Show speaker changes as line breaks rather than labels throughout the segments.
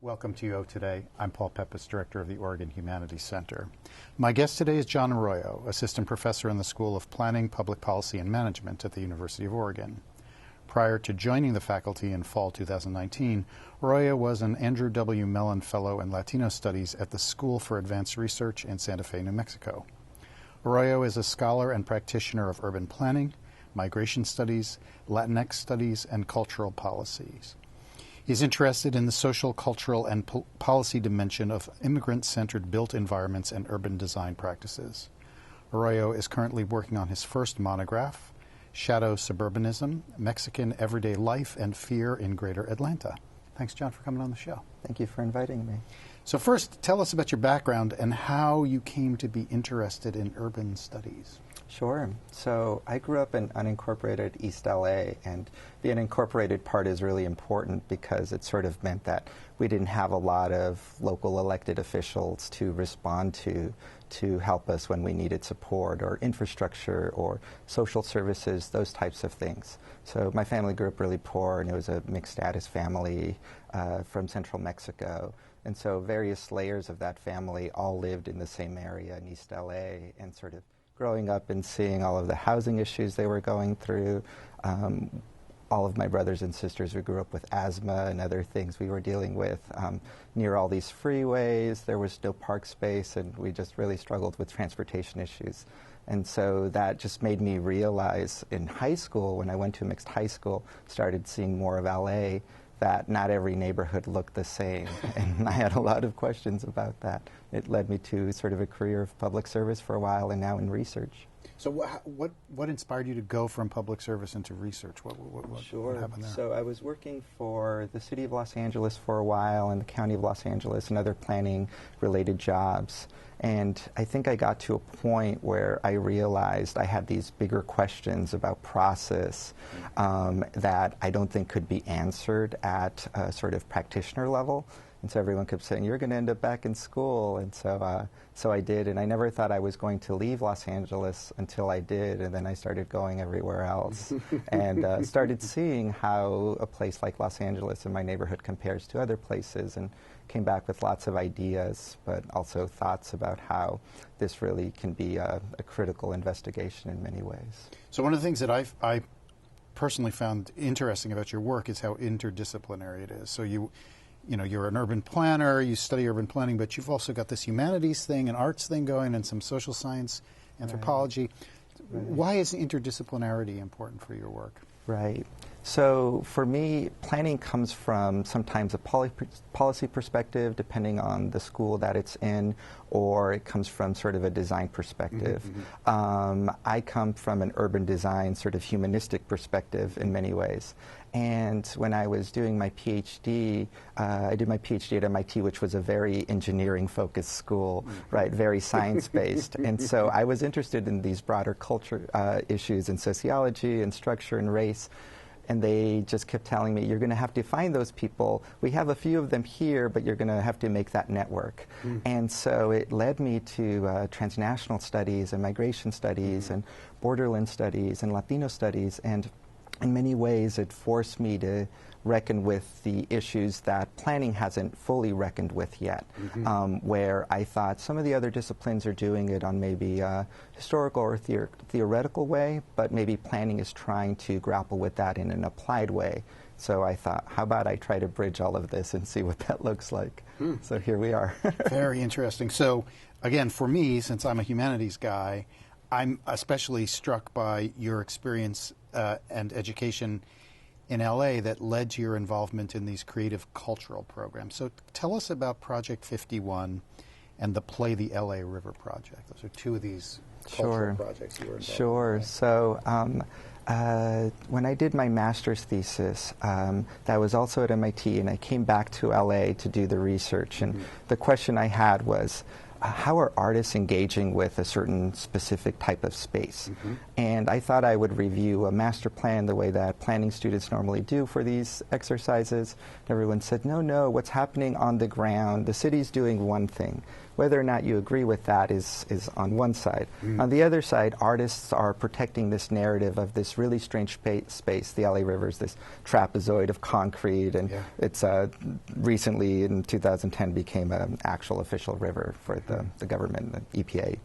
Welcome to UO Today. I'm Paul Peppis, Director of the Oregon Humanities Center. My guest today is John Arroyo, Assistant Professor in the School of Planning, Public Policy, and Management at the University of Oregon. Prior to joining the faculty in fall 2019, Arroyo was an Andrew W. Mellon Fellow in Latino Studies at the School for Advanced Research in Santa Fe, New Mexico. Arroyo is a scholar and practitioner of urban planning, migration studies, Latinx studies, and cultural policies. He's interested in the social, cultural, and policy dimension of immigrant-centered built environments and urban design practices. Arroyo is currently working on his first monograph, Shadow Suburbanism, Mexican Everyday Life and Fear in Greater Atlanta. Thanks, John, for coming on the show.
Thank you for inviting me.
So first, tell us about your background and how you came to be interested in urban studies.
Sure. So I grew up in unincorporated East LA, and the unincorporated part is really important because it sort of meant that we didn't have a lot of local elected officials to respond to help us when we needed support or infrastructure or social services, those types of things. So my family grew up really poor, and it was a mixed status family from central Mexico. And so various layers of that family all lived in the same area in East LA, and sort of growing up and seeing all of the housing issues they were going through. All of my brothers and sisters who grew up with asthma and other things we were dealing with. Near all these freeways, there was no park space, and we just really struggled with transportation issues. And so that just made me realize in high school, when I went to a mixed high school, started seeing more of LA, that not every neighborhood looked the same. And I had a lot of questions about that. It led me to sort of a career of public service for a while, and now in research.
So what inspired you to go from public service into research? What happened there?
So I was working for the city of Los Angeles for a while, and the county of Los Angeles, and other planning-related jobs. And I think I got to a point where I realized I had these bigger questions about process that I don't think could be answered at a sort of practitioner level. And so everyone kept saying, you're going to end up back in school. And so I did. And I never thought I was going to leave Los Angeles until I did. And then I started going everywhere else and started seeing how a place like Los Angeles in my neighborhood compares to other places, and came back with lots of ideas, but also thoughts about how this really can be a critical investigation in many ways.
So one of the things that I personally found interesting about your work is how interdisciplinary it is. So you're an urban planner, you study urban planning, but you've also got this humanities thing, an arts thing going, and some social science, anthropology. Right. Why is interdisciplinarity important for your work?
Right. So for me, planning comes from sometimes a policy perspective, depending on the school that it's in, or it comes from sort of a design perspective. I come from an urban design, sort of humanistic perspective in many ways. And when I was doing my PhD, I did my PhD at MIT, which was a very engineering-focused school, right, very science-based. And so I was interested in these broader culture issues in sociology and structure and race. And they just kept telling me, you're going to have to find those people. We have a few of them here, but you're going to have to make that network. And so it led me to transnational studies and migration studies and borderland studies and Latino studies. And in many ways, it forced me to reckon with the issues that planning hasn't fully reckoned with yet, where I thought some of the other disciplines are doing it on maybe a historical or theoretical way, but maybe planning is trying to grapple with that in an applied way. So I thought, how about I try to bridge all of this and see what that looks like? So here we are.
Very interesting. So again, for me, since I'm a humanities guy, I'm especially struck by your experience and education in LA that led to your involvement in these creative cultural programs. So tell us about Project 51 and the Play the LA River project. Those are two of these cultural projects you were involved in.
Sure. So when I did my master's thesis, that was also at MIT, and I came back to LA to do the research. And the question I had was, how are artists engaging with a certain specific type of space? And I thought I would review a master plan the way that planning students normally do for these exercises. And everyone said, no, what's happening on the ground? The city's doing one thing. whether or not you agree with that is on one side. On the other side, artists are protecting this narrative of this really strange space. The LA River is this trapezoid of concrete, and it's recently in 2010 became an actual official river for the government, the EPA.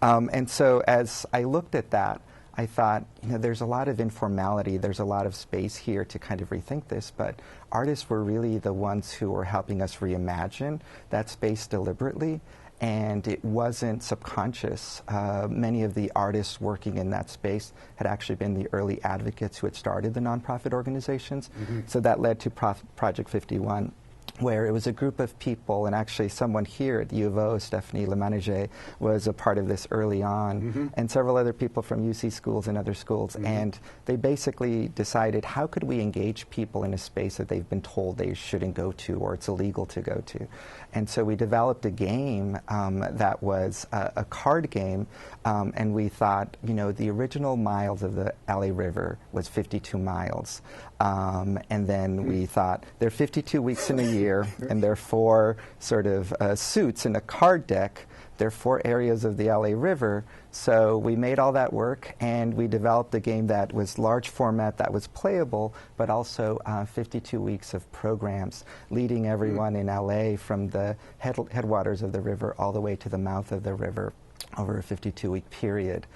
And so as I looked at that, I thought, there's a lot of informality, there's a lot of space here to kind of rethink this, but artists were really the ones who were helping us reimagine that space deliberately, and it wasn't subconscious. Many of the artists working in that space had actually been the early advocates who had started the nonprofit organizations, so that led to Project 51. Where it was a group of people, and actually someone here at U of O, Stephanie Lemanager, was a part of this early on, and several other people from UC schools and other schools, and they basically decided, how could we engage people in a space that they've been told they shouldn't go to or it's illegal to go to? And so we developed a game that was a card game, and we thought, the original miles of the LA River was 52 miles. And then we thought, there are 52 weeks in a year, and there are 4 sort of suits in a card deck. There are 4 areas of the LA River. So we made all that work, and we developed a game that was large format, that was playable, but also 52 weeks of programs, leading everyone in LA from the headwaters of the river all the way to the mouth of the river over a 52-week period.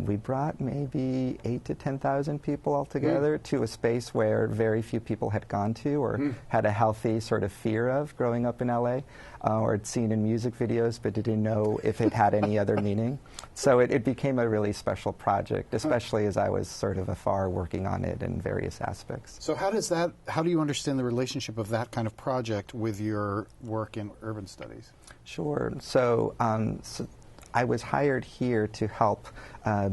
We brought maybe 8,000 to 10,000 people altogether to a space where very few people had gone to or had a healthy sort of fear of growing up in LA, or had seen in music videos but didn't know if it had any other meaning. So it became a really special project, especially as I was sort of afar working on it in various aspects.
So how do you understand the relationship of that kind of project with your work in urban studies?
Sure. So I was hired here to help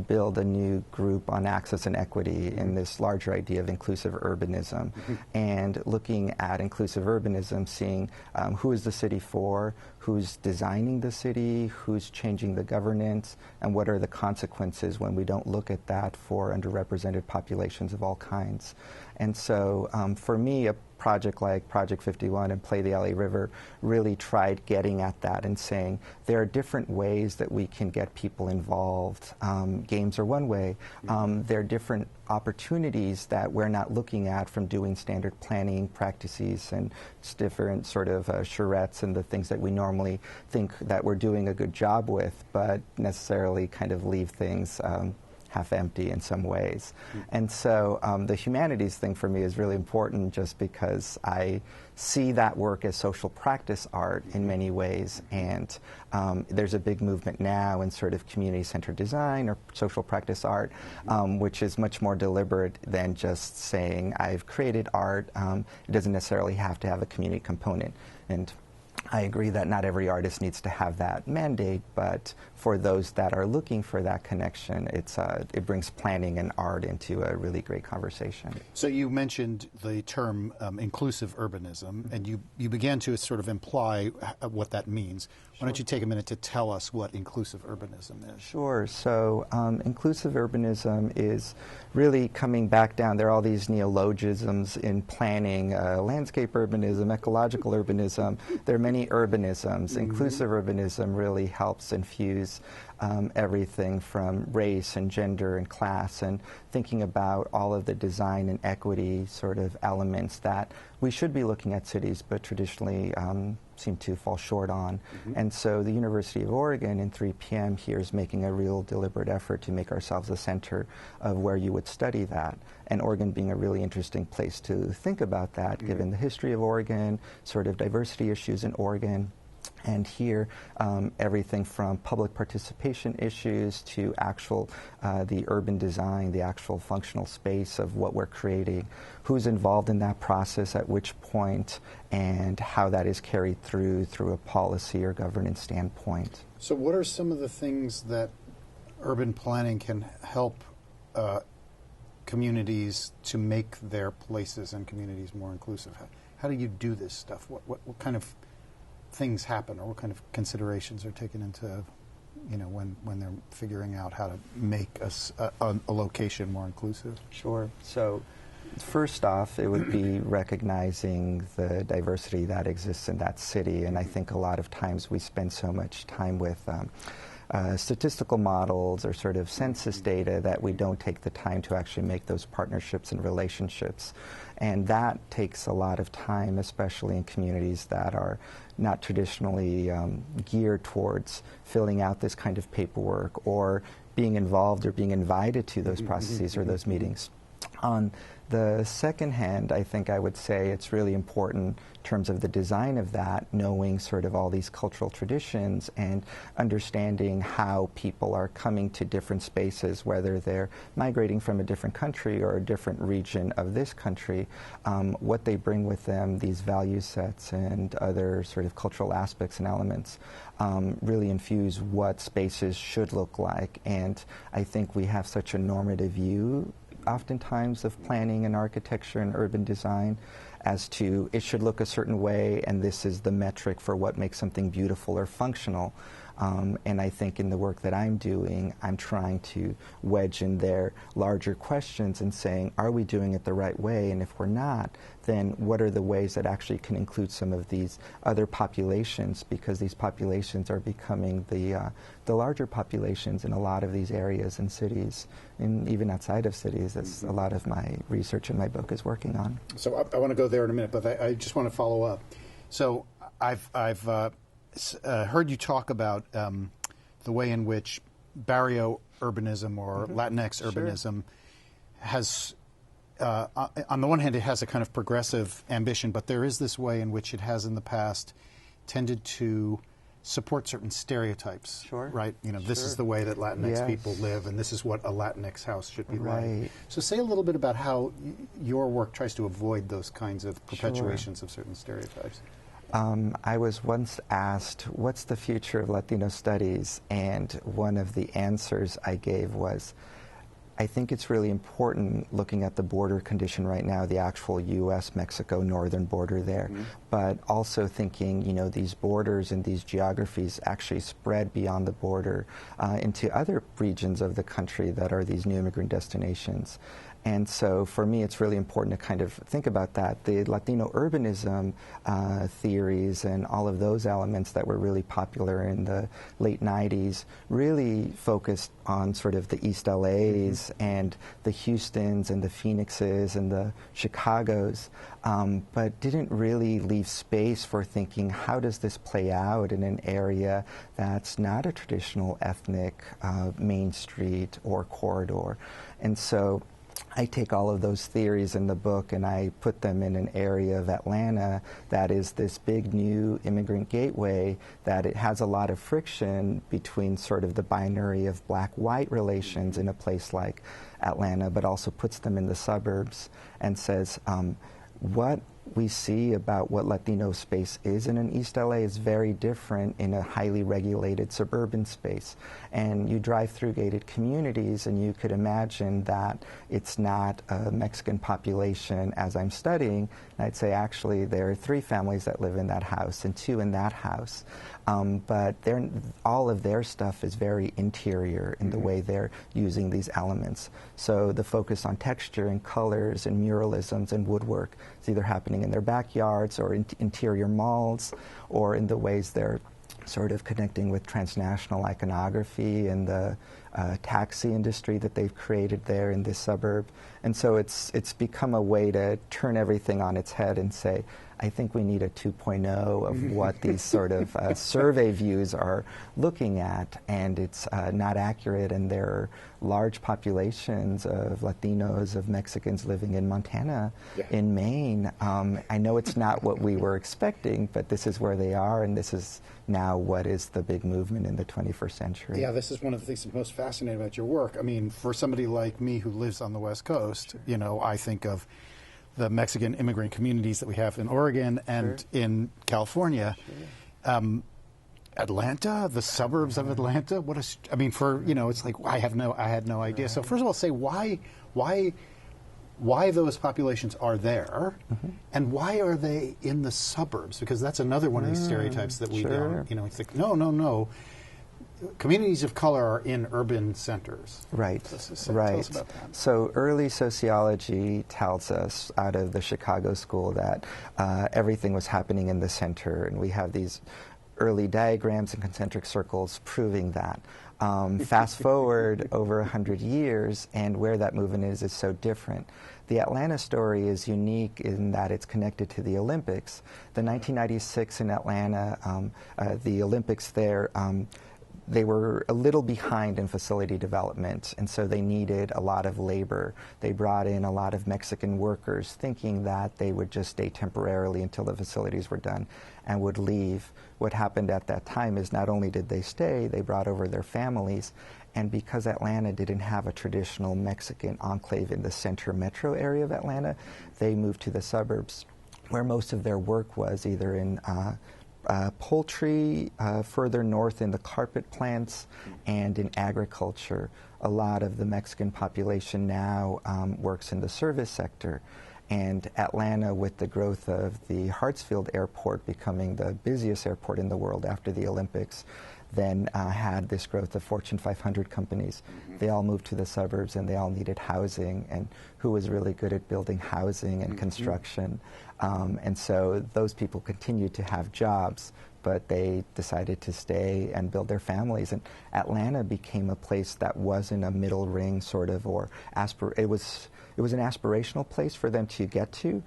build a new group on access and equity in this larger idea of inclusive urbanism, and looking at inclusive urbanism, seeing who is the city for, who's designing the city, who's changing the governance, and what are the consequences when we don't look at that for underrepresented populations of all kinds. And so for me, a project like Project 51 and Play the LA River really tried getting at that and saying there are different ways that we can get people involved. Games are one way. There are different opportunities that we're not looking at from doing standard planning practices and different sort of charrettes and the things that we normally think that we're doing a good job with, but necessarily kind of leave things half empty in some ways. And so the humanities thing for me is really important just because I see that work as social practice art in many ways, and there's a big movement now in sort of community-centered design or social practice art, which is much more deliberate than just saying I've created art. It doesn't necessarily have to have a community component. And I agree that not every artist needs to have that mandate, but for those that are looking for that connection, it brings planning and art into a really great conversation.
So you mentioned the term inclusive urbanism, and you began to sort of imply what that means. Why don't you take a minute to tell us what inclusive urbanism is?
Sure. So inclusive urbanism is really coming back down. There are all these neologisms in planning, landscape urbanism, ecological urbanism. There are many urbanisms. Inclusive urbanism really helps infuse everything from race and gender and class, and thinking about all of the design and equity sort of elements that we should be looking at cities but traditionally seem to fall short on. And so the University of Oregon in 3PM here is making a real deliberate effort to make ourselves the center of where you would study that. And Oregon being a really interesting place to think about that, given the history of Oregon, sort of diversity issues in Oregon. And here, everything from public participation issues to actual the urban design, the actual functional space of what we're creating, who's involved in that process at which point, and how that is carried through a policy or governance standpoint.
So what are some of the things that urban planning can help communities to make their places and communities more inclusive? How do you do this stuff? What kind of things happen, or what kind of considerations are taken into, when they're figuring out how to make a location more inclusive?
Sure. So First off, it would be recognizing the diversity that exists in that city, and I think a lot of times we spend so much time with statistical models or sort of census data that we don't take the time to actually make those partnerships and relationships. And that takes a lot of time, especially in communities that are not traditionally geared towards filling out this kind of paperwork or being involved or being invited to those processes or those meetings. On the second hand, I think I would say it's really important in terms of the design of that, knowing sort of all these cultural traditions and understanding how people are coming to different spaces, whether they're migrating from a different country or a different region of this country, what they bring with them, these value sets and other sort of cultural aspects and elements really infuse what spaces should look like. And I think we have such a normative view oftentimes of planning and architecture and urban design as to it should look a certain way and this is the metric for what makes something beautiful or functional. And I think in the work that I'm doing, I'm trying to wedge in there larger questions and saying, are we doing it the right way? And if we're not, then what are the ways that actually can include some of these other populations, because these populations are becoming the larger populations in a lot of these areas and cities, and even outside of cities. That's a lot of my research in my book is working on.
So I want to go there in a minute, but I just want to follow up. So I've heard you talk about the way in which barrio urbanism or Latinx urbanism has, on the one hand, it has a kind of progressive ambition, but there is this way in which it has in the past tended to support certain stereotypes, right? You know, this is the way that Latinx people live, and this is what a Latinx house should be like. So say a little bit about how your work tries to avoid those kinds of perpetuations of certain stereotypes.
I was once asked, what's the future of Latino studies? And one of the answers I gave was, I think it's really important looking at the border condition right now, the actual U.S.-Mexico northern border there, but also thinking, you know, these borders and these geographies actually spread beyond the border into other regions of the country that are these new immigrant destinations. And so for me, it's really important to kind of think about that. The Latino urbanism theories and all of those elements that were really popular in the late 90s really focused on sort of the East LAs and the Houstons and the Phoenixes and the Chicagos, but didn't really leave space for thinking, how does this play out in an area that's not a traditional ethnic main street or corridor? And so I take all of those theories in the book and I put them in an area of Atlanta that is this big new immigrant gateway, that it has a lot of friction between sort of the binary of black-white relations in a place like Atlanta, but also puts them in the suburbs and says, what we see about what Latino space is in an East LA is very different in a highly regulated suburban space. And you drive through gated communities and you could imagine that it's not a Mexican population as I'm studying. And I'd say actually there are 3 families that live in that house and 2 in that house. But all of their stuff is very interior in the way they're using these elements. So the focus on texture and colors and muralisms and woodwork is either happening in their backyards or in interior malls, or in the ways they're sort of connecting with transnational iconography and the taxi industry that they've created there in this suburb. And so it's become a way to turn everything on its head and say, I think we need a 2.0 of what these sort of survey views are looking at, and it's not accurate, and there are large populations of Latinos, of Mexicans living in Montana, in Maine. I know it's not what we were expecting, but this is where they are, and this is now what is the big movement in the 21st century.
Yeah, this is one of the things that's most fascinating about your work. I mean, for somebody like me who lives on the West Coast, you know, I think of the Mexican immigrant communities that we have in Oregon and in California. Atlanta, the suburbs of Atlanta, I mean, for, you know, it's like, I had no idea. So first of all, say why those populations are there, and why are they in the suburbs? Because that's another one of these stereotypes that we don't, you know, it's like, no. communities of color are in urban centers.
Right,
Tell us about that.
So early sociology tells us out of the Chicago school that everything was happening in the center, and we have these early diagrams and concentric circles proving that. Fast forward over 100 years, and where that movement is so different. The Atlanta story is unique in that it's connected to the Olympics. The 1996 in Atlanta, the Olympics there, they were a little behind in facility development, and so they needed a lot of labor. They brought in a lot of Mexican workers thinking that they would just stay temporarily until the facilities were done and would leave. What happened at that time is not only did they stay, they brought over their families, and because Atlanta didn't have a traditional Mexican enclave in the center metro area of Atlanta, they moved to the suburbs, where most of their work was either in poultry, further north in the carpet plants, and in agriculture. A lot of the Mexican population now works in the service sector. And Atlanta, with the growth of the Hartsfield Airport becoming the busiest airport in the world after the Olympics, then had this growth of Fortune 500 companies. They all moved to the suburbs, and they all needed housing, and who was really good at building housing and construction. And so those people continued to have jobs, but they decided to stay and build their families. And Atlanta became a place that wasn't a middle ring sort of, or it was an aspirational place for them to get to,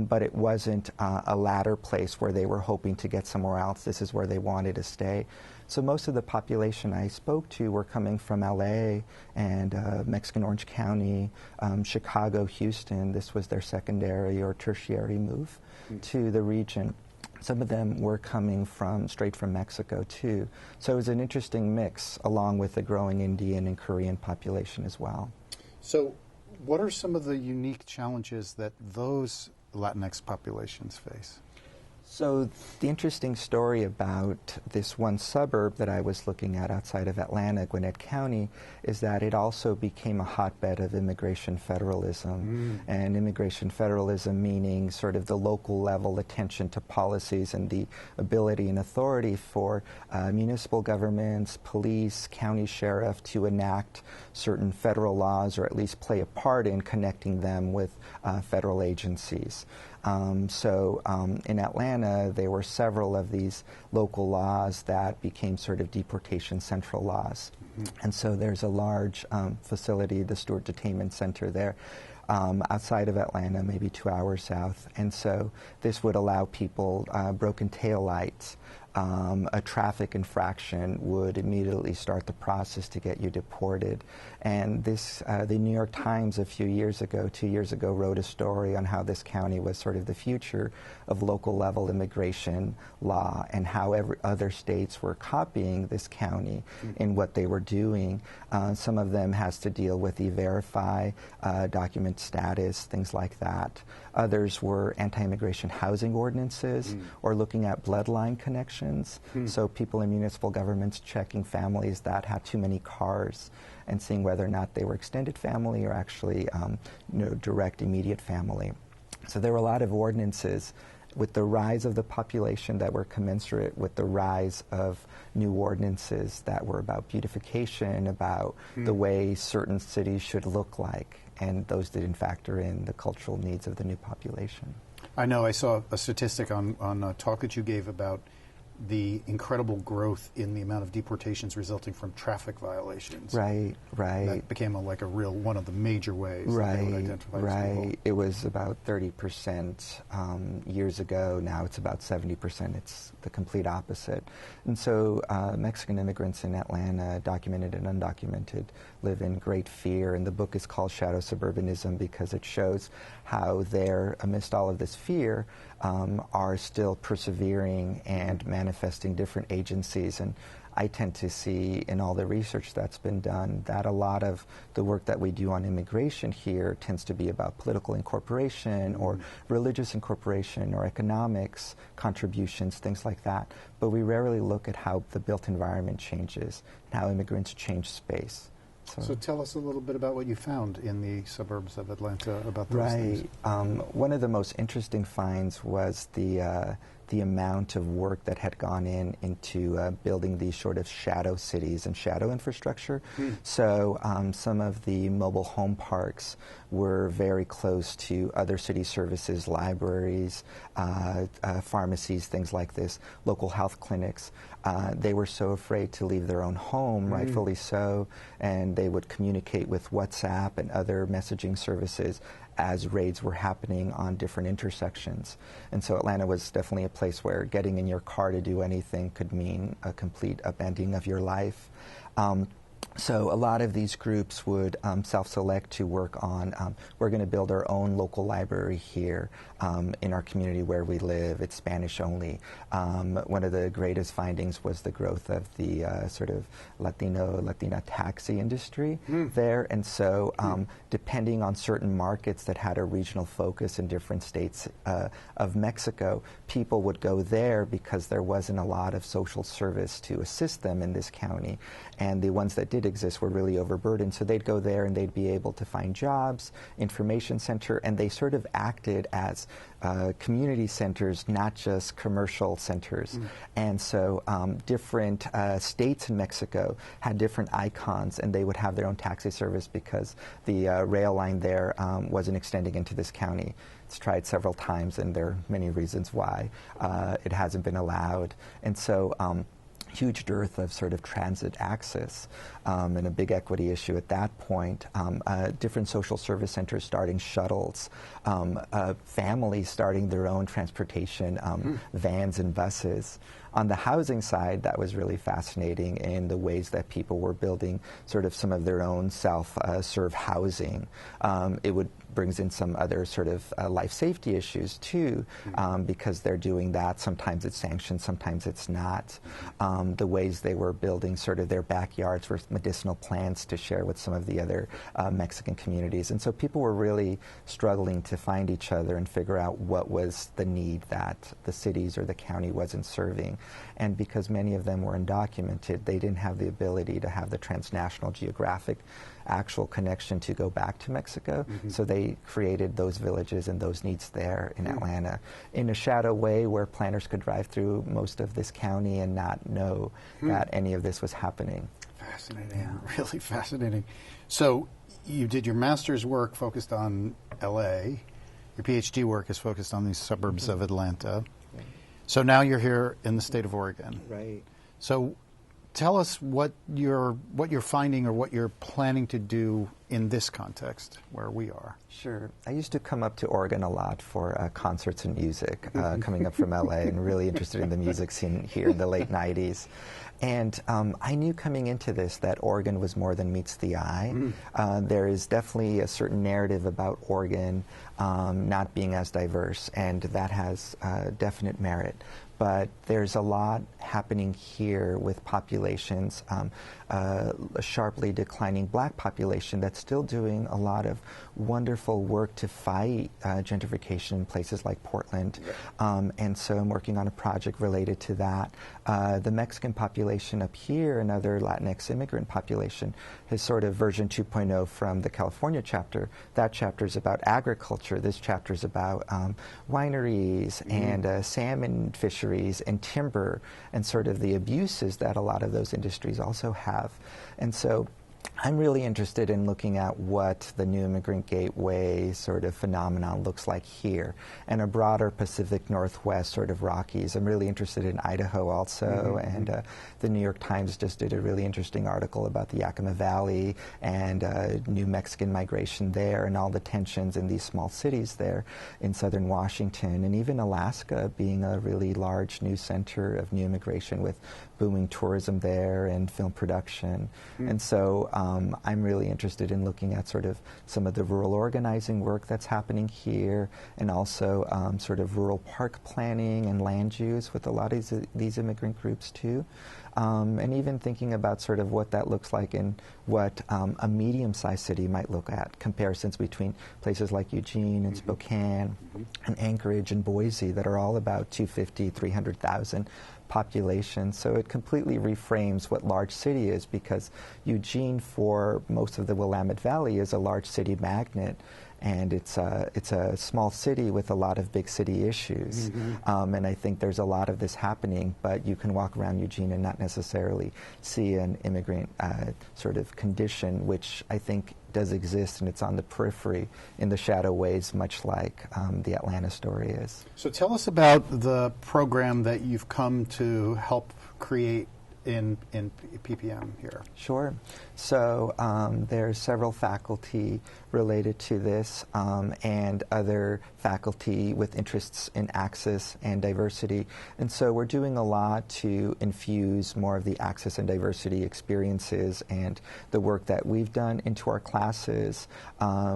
but it wasn't a ladder place where they were hoping to get somewhere else. This is where they wanted to stay. So most of the population I spoke to were coming from LA and Mexican Orange County, Chicago, Houston. This was their secondary or tertiary move to the region. Some of them were coming straight from Mexico too. So it was an interesting mix, along with the growing Indian and Korean population as well.
So what are some of the unique challenges that those Latinx populations face?
So the interesting story about this one suburb that I was looking at outside of Atlanta, Gwinnett County, is that it also became a hotbed of immigration federalism. And immigration federalism meaning sort of the local level attention to policies and the ability and authority for municipal governments, police, county sheriff to enact certain federal laws, or at least play a part in connecting them with federal agencies. In Atlanta, there were several of these local laws that became sort of deportation central laws. And so there's a large facility, the Stewart Detainment Center there, outside of Atlanta, maybe 2 hours south. And so this would allow people broken taillights. A traffic infraction would immediately start the process to get you deported. And this, the New York Times a few years ago, 2 years ago, wrote a story on how this county was sort of the future of local level immigration law, and how other states were copying this county in what they were doing. Some of them has to deal with E-Verify, document status, things like that. Others were anti-immigration housing ordinances, or looking at bloodline connections. So people in municipal governments checking families that had too many cars and seeing whether or not they were extended family or actually direct immediate family. So there were a lot of ordinances with the rise of the population that were commensurate with the rise of new ordinances that were about beautification, about the way certain cities should look like, and those didn't factor in the cultural needs of the new population.
I know I saw a statistic on a talk that you gave about the incredible growth in the amount of deportations resulting from traffic violations.
Right.
That became one of the major ways that they would identify as people.
It was about 30% years ago. Now it's about 70%. It's the complete opposite. And so Mexican immigrants in Atlanta, documented and undocumented, live in great fear. And the book is called Shadow Suburbanism because it shows how they're, amidst all of this fear, are still persevering and manifesting different agencies. And I tend to see in all the research that's been done that a lot of the work that we do on immigration here tends to be about political incorporation or religious incorporation or economics contributions, things like that. But we rarely look at how the built environment changes, and how immigrants change space.
So tell us a little bit about what you found in the suburbs of Atlanta about those things.
One of the most interesting finds was the the amount of work that had gone into building these sort of shadow cities and shadow infrastructure. So some of the mobile home parks were very close to other city services, libraries, pharmacies, things like this, local health clinics. They were so afraid to leave their own home, rightfully so, and they would communicate with WhatsApp and other messaging services as raids were happening on different intersections. And so Atlanta was definitely a place where getting in your car to do anything could mean a complete upending of your life. So a lot of these groups would self-select to work on, we're going to build our own local library here in our community where we live. It's Spanish only. One of the greatest findings was the growth of the sort of Latina taxi industry there. And so depending on certain markets that had a regional focus in different states of Mexico, people would go there because there wasn't a lot of social service to assist them in this county. And the ones that did exist were really overburdened. So they'd go there and they'd be able to find jobs, information center, and they sort of acted as community centers, not just commercial centers. And so different states in Mexico had different icons, and they would have their own taxi service because the rail line there wasn't extending into this county. It's tried several times, and there are many reasons why it hasn't been allowed. And so huge dearth of sort of transit access and a big equity issue at that point. Different social service centers starting shuttles, families starting their own transportation, vans and buses. On the housing side, that was really fascinating in the ways that people were building sort of some of their own self-serve housing. It brings in some other sort of life safety issues too, because they're doing that. Sometimes it's sanctioned, sometimes it's not. The ways they were building sort of their backyards with medicinal plants to share with some of the other Mexican communities. And so people were really struggling to find each other and figure out what was the need that the cities or the county wasn't serving. And because many of them were undocumented, they didn't have the ability to have the transnational geographic actual connection to go back to Mexico. So they created those villages and those needs there in Atlanta in a shadow way where planners could drive through most of this county and not know that any of this was happening.
Fascinating, really fascinating. So you did your master's work focused on LA. Your PhD work is focused on these suburbs of Atlanta. So now you're here in the state of Oregon.
Right.
So tell us what you're finding or what you're planning to do in this context where we are.
Sure. I used to come up to Oregon a lot for concerts and music, coming up from LA and really interested in the music scene here in the late 90s. And I knew coming into this that Oregon was more than meets the eye. There is definitely a certain narrative about Oregon not being as diverse, and that has definite merit. But there's a lot happening here with populations, a sharply declining black population that's still doing a lot of wonderful work to fight gentrification in places like Portland. And so I'm working on a project related to that. The Mexican population up here, another Latinx immigrant population, has sort of version 2.0 from the California chapter. That chapter is about agriculture. This chapter is about wineries and salmon fisheries and timber and sort of the abuses that a lot of those industries also have. And so I'm really interested in looking at what the New Immigrant Gateway sort of phenomenon looks like here, and a broader Pacific Northwest sort of Rockies. I'm really interested in Idaho also, and the New York Times just did a really interesting article about the Yakima Valley and New Mexican migration there and all the tensions in these small cities there in southern Washington, and even Alaska being a really large new center of new immigration with booming tourism there and film production. And so I'm really interested in looking at sort of some of the rural organizing work that's happening here, and also sort of rural park planning and land use with a lot of these immigrant groups too. And even thinking about sort of what that looks like in what a medium-sized city might look at, comparisons between places like Eugene and Spokane and Anchorage and Boise that are all about 250, 300,000 population. So it completely reframes what large city is, because Eugene, for most of the Willamette Valley, is a large city magnet. and it's a small city with a lot of big city issues. And I think there's a lot of this happening, but you can walk around Eugene and not necessarily see an immigrant sort of condition, which I think does exist, and it's on the periphery in the shadow ways, much like the Atlanta story is.
So tell us about the program that you've come to help create in PPM here.
Sure. So there's several faculty related to this and other faculty with interests in access and diversity. And so we're doing a lot to infuse more of the access and diversity experiences and the work that we've done into our classes.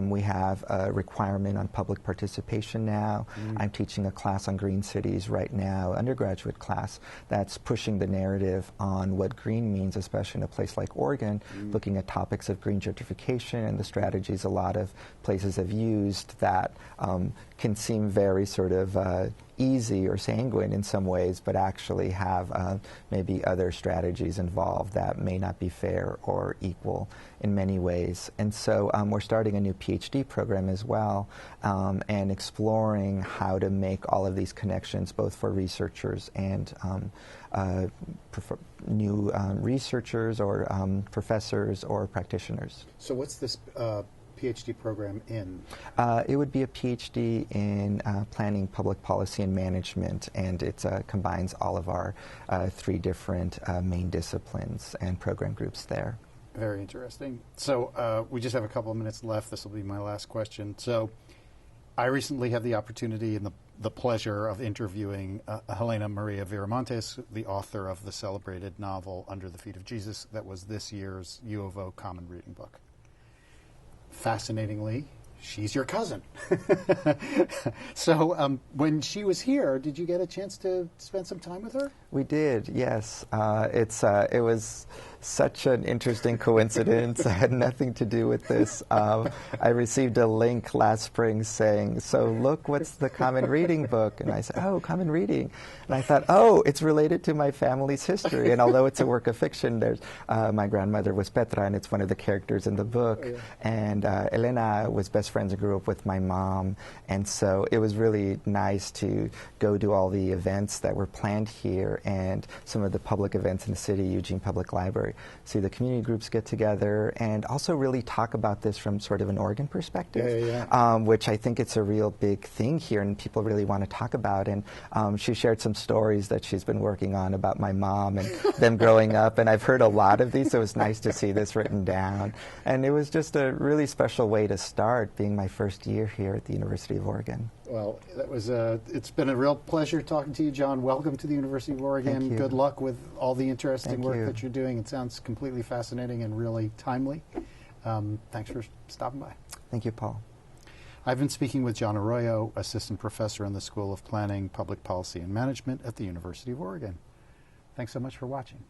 We have a requirement on public participation now. I'm teaching a class on green cities right now, undergraduate class, that's pushing the narrative on what green means, especially in a place like Oregon, looking at topics of green gentrification and the strategies a lot of places have used that can seem very sort of easy or sanguine in some ways, but actually have maybe other strategies involved that may not be fair or equal in many ways. And so we're starting a new PhD program as well, and exploring how to make all of these connections both for researchers and new researchers or professors or practitioners.
So what's this PhD program in?
It would be a PhD in planning, public policy, and management, and it combines all of our 3 different main disciplines and program groups there.
Very interesting. So we just have a couple of minutes left. This will be my last question. So I recently had the opportunity and the pleasure of interviewing Helena Maria Viramontes, the author of the celebrated novel Under the Feet of Jesus that was this year's U of O Common Reading Book. Fascinatingly, she's your cousin. So when she was here, did you get a chance to spend some time with her?
We did, yes. It was such an interesting coincidence. It had nothing to do with this. I received a link last spring saying, so look, what's the Common Reading book? And I said, oh, Common Reading. And I thought, oh, it's related to my family's history. And although it's a work of fiction, there's my grandmother was Petra, and it's one of the characters in the book. Oh, yeah. And Elena was best friends and grew up with my mom. And so it was really nice to go to all the events that were planned here and some of the public events in the city, Eugene Public Library, see the community groups get together, and also really talk about this from sort of an Oregon perspective, which I think it's a real big thing here, and people really want to talk about. And she shared some stories that she's been working on about my mom and them growing up, and I've heard a lot of these, so it was nice to see this written down. And it was just a really special way to start, being my first year here at the University of Oregon.
Well, that was it's been a real pleasure talking to you, John. Welcome to the University of Oregon.
Thank you.
Good luck with all the interesting work that you're doing. It sounds completely fascinating and really timely. Thanks for stopping by.
Thank you, Paul.
I've been speaking with John Arroyo, Assistant Professor in the School of Planning, Public Policy, and Management at the University of Oregon. Thanks so much for watching.